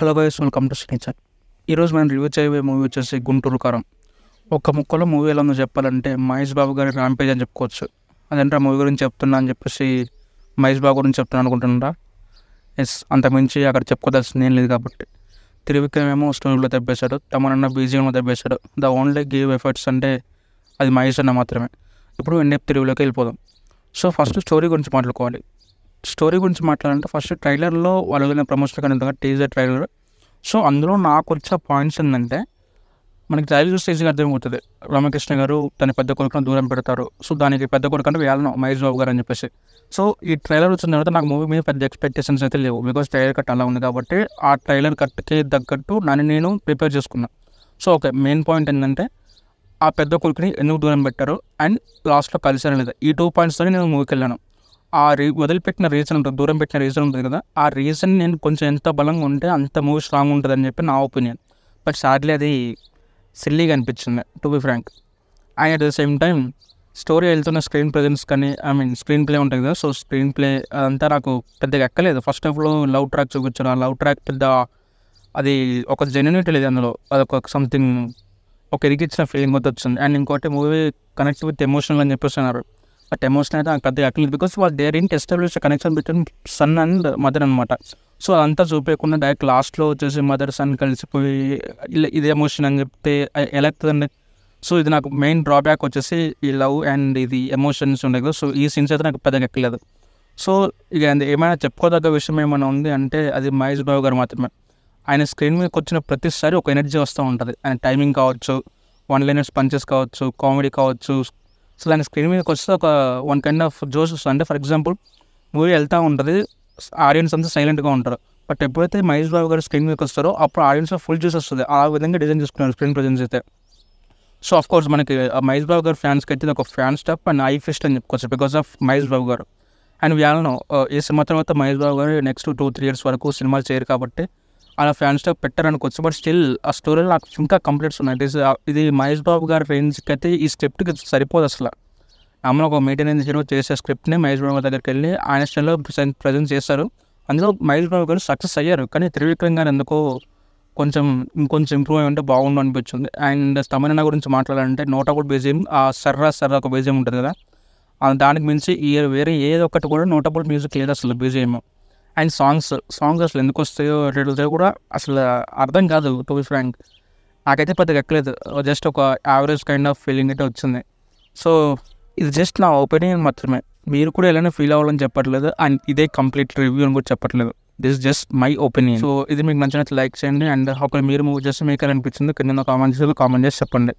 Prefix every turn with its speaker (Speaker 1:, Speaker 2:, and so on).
Speaker 1: Hello guys, welcome to signature. ఈరోజు మనం review చేయబోయే మూవీ వచ్చేసి గుంటూరు కారం. ఒక్క ముక్కలో మూవీ ఎలా ఉందో చెప్పాలంటే మహేష్ బాబు గారి ర్యాంపేజ్ అని చెప్పుకోవచ్చు. అదంటే ఆ మూవీ గురించి చెప్తున్నా అని చెప్పేసి మహేష్ బాబు గురించి చెప్తున్నాను అనుకుంటున్నారా? ఎస్, అంతకుమించి అక్కడ చెప్పుకోదాల్సింది ఏం లేదు. కాబట్టి త్రివిక్రమ్ ఏమో స్టోరీలో తెప్పేశాడు, తమనన్న బీజిఎంలో తెప్పేశాడు. ద ఓన్లీ గివ్ ఎఫర్ట్స్ అంటే అది మహేష్ అన్న మాత్రమే. ఇప్పుడు ఇన్డెప్త్ రివ్యూలోకి వెళ్ళిపోదాం. సో ఫస్ట్ స్టోరీ గురించి మాట్లాడుకోవాలి. స్టోరీ గురించి మాట్లాడాలంటే ఫస్ట్ ట్రైలర్లో వాళ్ళు వదిలిన ప్రమోషన్ కానీ ఉంటుంది, టీజర్ ట్రైలర్. సో అందులో నాకు వచ్చే పాయింట్స్ ఏంటంటే, మనకి ట్రైలర్ చూస్తే ఈజీగా అర్థమవుతుంది. రామకృష్ణ గారు తన పెద్ద కొడుకును దూరం పెడతారు. సో దానికి పెద్ద కొడుకు అంటే వేయాలను మహేష్ బాబు గారు అని చెప్పేసి. సో ఈ ట్రైలర్ వచ్చిన తర్వాత నాకు మూవీ మీద పెద్ద ఎక్స్పెక్టేషన్స్ అయితే లేవు, బికాస్ ట్రైలర్ కట్ అలా ఉంది. కాబట్టి ఆ ట్రైలర్ కట్కి తగ్గట్టు నన్ను నేను ప్రిపేర్ చేసుకున్నాను. సో ఓకే, మెయిన్ పాయింట్ ఏంటంటే ఆ పెద్ద కొడుకుని ఎందుకు దూరం పెట్టారు అండ్ లాస్ట్లో కలిసారు లేదా, ఈ 2 పాయింట్స్తో నేను మూవీకి వెళ్ళాను. ఆ వదిలిపెట్టిన రీజన్ ఉంటుంది, దూరం పెట్టిన రీజన్ ఉంటుంది కదా, ఆ రీజన్ నేను కొంచెం ఎంత బలంగా ఉంటే అంత మూవీ స్ట్రాంగ్ ఉంటుంది అని చెప్పి నా ఒపీనియన్. బట్ సాడ్లీ అది సిల్లీగా అనిపించింది, to be frank. And at the same time story వెళ్తున్న స్క్రీన్ ప్రెజెన్స్ కానీ స్క్రీన్ ప్లే ఉంటుంది కదా, సో స్క్రీన్ ప్లే అదంతా నాకు పెద్దగా ఎక్కలేదు. ఫస్ట్ హాఫ్లో లవ్ ట్రాక్ చూపించాను, ఆ లవ్ ట్రాక్ పెద్ద అది ఒక జెన్యూనిటీ లేదు అందులో, అదొక సంథింగ్ ఒక ఇరిగిచ్చిన ఫీలింగ్ అయితే వచ్చింది. అండ్ ఇంకోటి మూవీ కనెక్ట్ విత్ ఎమోషనల్ అని చెప్పేసి అన్నారు. బట్ ఎమోషన్ అయితే నాకు పెద్దగా ఎక్కలేదు, బికాస్ వాళ్ళు there ain't establish connection between son and mother అనమాట. సో అదంతా చూపించకుండా డైరెక్ట్ లాస్ట్లో వచ్చేసి మదర్ సన్ కలిసిపోయి ఇది ఎమోషన్ అని చెప్తే ఎలా అవుతుందండి? సో ఇది నాకు మెయిన్ డ్రాబ్యాక్ వచ్చేసి ఈ లవ్ అండ్ ఇది ఎమోషన్స్ ఉండే కదా, సో ఈ సీన్స్ అయితే నాకు పెద్దగా ఎక్కలేదు. సో ఇక ఏమైనా చెప్పుకోదగ్గ విషయం ఏమైనా ఉంది అంటే అది మహేష్ బాబు గారు మాత్రమే. ఆయన స్క్రీన్ మీదకి వచ్చిన ప్రతిసారి ఒక ఎనర్జీ వస్తూ ఉంటుంది. ఆయన టైమింగ్ కావచ్చు, వన్ లైనర్స్ పంచెస్ కావచ్చు, కామెడీ కావచ్చు. సో దాని స్క్రీన్ మీదకి వస్తే ఒక వన్ కైండ్ ఆఫ్ జోష్ వస్తుంది. అంటే ఫర్ ఎగ్జాంపుల్ మూవీ వెళ్తూ ఉంటుంది, ఆడియన్స్ అంతా సైలెంట్గా ఉంటారు. బట్ ఎప్పుడైతే మహేష్ బాబు గారు స్క్రీన్ మీదకి వస్తారో అప్పుడు ఆడియన్స్లో ఫుల్ జ్యూస్ వస్తుంది. ఆ విధంగా డిజైన్ చేసుకున్నారు స్క్రీన్ ప్రజెన్స్ అయితే. సో ఆఫ్ కోర్స్ మనకి మహేష్ బాబు గారు ఫ్యాన్స్కి అయితే ఒక fan stop and I pest అని చెప్పుకోవచ్చు, బికాస్ ఆఫ్ మహేష్ బాబు గారు. అండ్ వ్యాలను ఈ సినిమా తర్వాత మహేష్ బాబు గారు నెక్స్ట్ 2-3 years వరకు సినిమాలు చేయరు కాబట్టి అలా ఫ్యాన్ స్టాప్ పెట్టారనుకోవచ్చు. బట్ స్టిల్ ఆ స్టోరీలో నాకు ఇంకా కంప్లీట్స్ ఉన్నాయి. ఇది మహేష్ బాబు గారి రేంజ్కి అయితే ఈ స్క్రిప్ట్కి సరిపోదు అసలు. అమ్మ ఒక మెయింటెనెన్స్ హీరో చేసే స్క్రిప్ట్ని మహేష్ బాబు దగ్గరికి వెళ్ళి ఆయన స్టైల్లో ప్రజెంట్ చేస్తారు. అందులో మహేష్ బాబు గారు సక్సెస్ అయ్యారు, కానీ త్రివిక్రమ్ గారు ఎందుకో ఇంకొంచెం ఇంప్రూవ్ అయ్యి ఉంటే బాగుండు అనిపించింది. అండ్ తమన్నా గురించి మాట్లాడాలంటే నోటబుల్ బీజిఎం, ఆ సర్రా ఒక బీజిఎం ఉంటుంది కదా, దానికి మించి వేరే ఏదో ఒకటి కూడా నోటబుల్ మ్యూజిక్ లేదు అసలు బీజిఎం. అండ్ సాంగ్స్ అసలు ఎందుకు వస్తాయో కూడా అసలు అర్థం కాదు, టు బి ఫ్రాంక్. నాకైతే పెద్దగా ఎక్కలేదు, జస్ట్ ఒక యావరేజ్ కైండ్ ఆఫ్ ఫీలింగ్ అయితే వచ్చింది. సో ఇది జస్ట్ నా ఒపీనియన్ మాత్రమే, మీరు కూడా ఎలానే ఫీల్ అవ్వాలని చెప్పట్లేదు, అండ్ ఇదే కంప్లీట్ రివ్యూ అని కూడా చెప్పట్లేదు. This just my opinion. So ఇది మీకు నచ్చినట్లు లైక్ చేయండి, అండ్ ఒకవేళ మీరు మూవీ చేస్తే మీకు ఎలా అనిపించింది కింద కామెంట్ చేసి చెప్పండి.